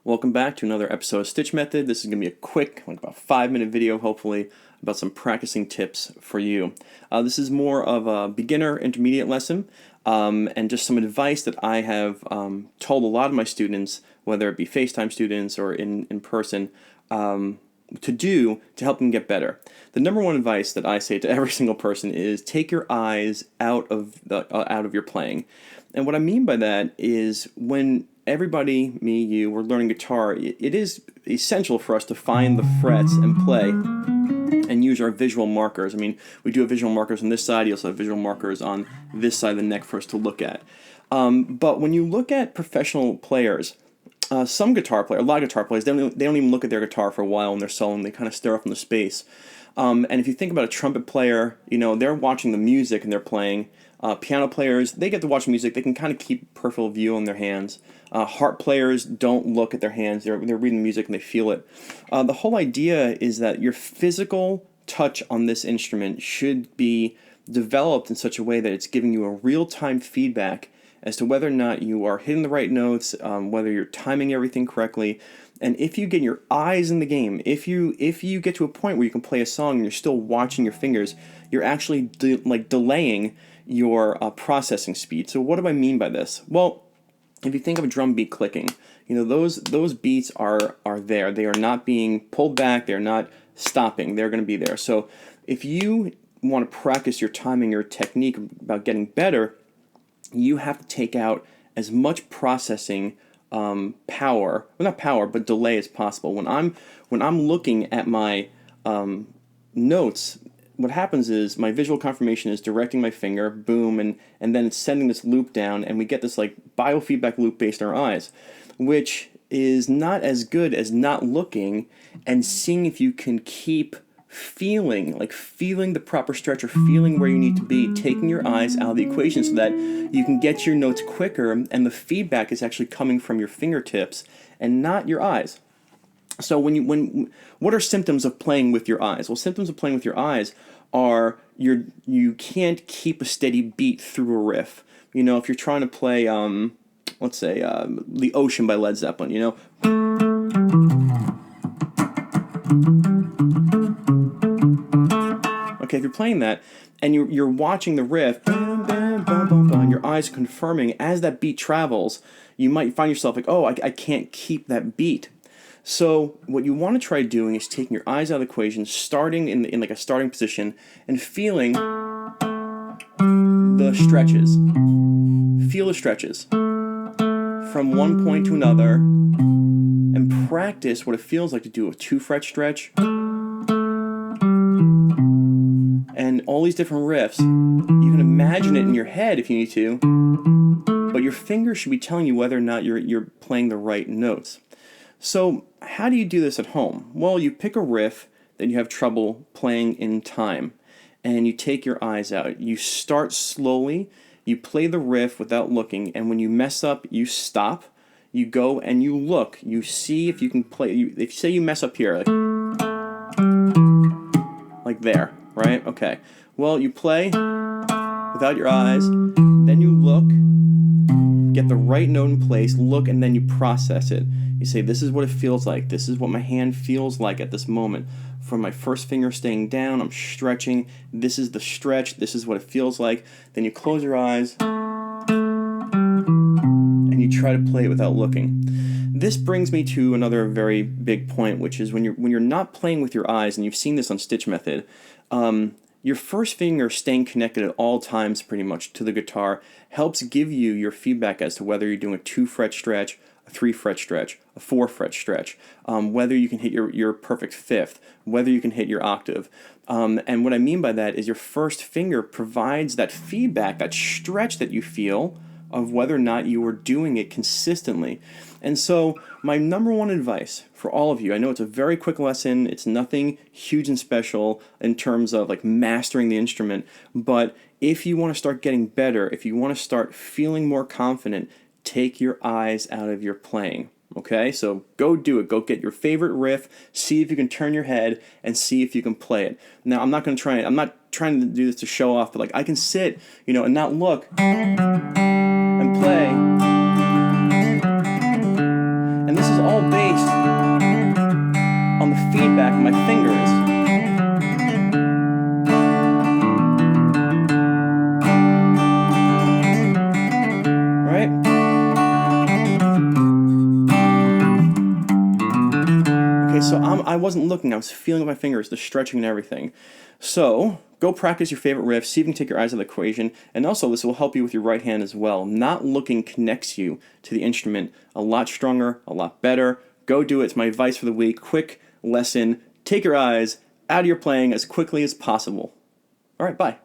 Welcome back to another episode of Stitch Method. This is going to be a quick, like about 5-minute video, hopefully, about some practicing tips for you. This is more of a beginner intermediate lesson and just some advice that I have told a lot of my students, whether it be FaceTime students or in person, to do to help them get better. The number one advice that I say to every single person is take your eyes out of your playing. And what I mean by that is when everybody, me, you, we're learning guitar, it is essential for us to find the frets and play and use our visual markers. I mean, we do have visual markers on this side. You also have visual markers on this side of the neck for us to look at. But when you look at professional players, some guitar players, a lot of guitar players, they don't even look at their guitar for a while when they're soloing. They kind of stare off into space. And if you think about a trumpet player, you know, they're watching the music and they're playing. Piano players, they get to watch music. They can kind of keep peripheral view on their hands. Harp players don't look at their hands. They're reading music and they feel it. The whole idea is that your physical touch on this instrument should be developed in such a way that it's giving you a real-time feedback as to whether or not you are hitting the right notes, whether you're timing everything correctly. And if you get your eyes in the game, if you get to a point where you can play a song and you're still watching your fingers, you're actually delaying your processing speed. So what do I mean by this? Well, if you think of a drum beat clicking, you know, those beats are there. They are not being pulled back. They're not stopping. They're going to be there. So if you want to practice your timing, your technique about getting better, you have to take out as much processing power, well, not power, but delay as possible. When I'm looking at my notes, what happens is my visual confirmation is directing my finger, boom, and then it's sending this loop down, and we get this like biofeedback loop based on our eyes, which is not as good as not looking and seeing if you can keep feeling the proper stretch or feeling where you need to be, taking your eyes out of the equation so that you can get your notes quicker and the feedback is actually coming from your fingertips and not your eyes. So what are symptoms of playing with your eyes? Well, symptoms of playing with your eyes are you can't keep a steady beat through a riff. You know, if you're trying to play, let's say, The Ocean by Led Zeppelin, you know. Okay, if you're playing that and you're watching the riff, bam, bam, bum, bum, bum, and your eyes are confirming as that beat travels, you might find yourself like, oh, I can't keep that beat. So what you want to try doing is taking your eyes out of the equation, starting in like a starting position, and feeling the stretches. Feel the stretches from one point to another, and practice what it feels like to do a 2-fret stretch. And all these different riffs, you can imagine it in your head if you need to, but your fingers should be telling you whether or not you're playing the right notes. So how do you do this at home? Well, you pick a riff that you have trouble playing in time, and you take your eyes out. You start slowly, you play the riff without looking, and when you mess up, you stop, you go and you look. You see if you can play. If say you mess up here, like there, right? Okay. Well, you play without your eyes, then you look, get the right note in place, look, and then you process it. You say, this is what it feels like. This is what my hand feels like at this moment. From my first finger staying down, I'm stretching. This is the stretch. This is what it feels like. Then you close your eyes and you try to play it without looking. This brings me to another very big point, which is when you're not playing with your eyes, and you've seen this on Stitch Method, your first finger staying connected at all times pretty much to the guitar helps give you your feedback as to whether you're doing a 2-fret stretch, a 3-fret stretch, a 4-fret stretch, whether you can hit your perfect fifth, whether you can hit your octave. And what I mean by that is your first finger provides that feedback, that stretch that you feel of whether or not you are doing it consistently. And so my number one advice for all of you, I know it's a very quick lesson, it's nothing huge and special in terms of like mastering the instrument, but if you want to start getting better, if you want to start feeling more confident, take your eyes out of your playing. Okay, so go do it. Go get your favorite riff, see if you can turn your head, and see if you can play it. Now, I'm not trying to do this to show off, but like I can sit, you know, and not look and play. And this is all based on the feedback of my fingers. Right? Okay, so I wasn't looking, I was feeling with my fingers, the stretching and everything. So, go practice your favorite riff, see if you can take your eyes out of the equation, and also this will help you with your right hand as well. Not looking connects you to the instrument a lot stronger, a lot better. Go do it. It's my advice for the week. Quick lesson. Take your eyes out of your playing as quickly as possible. All right, bye.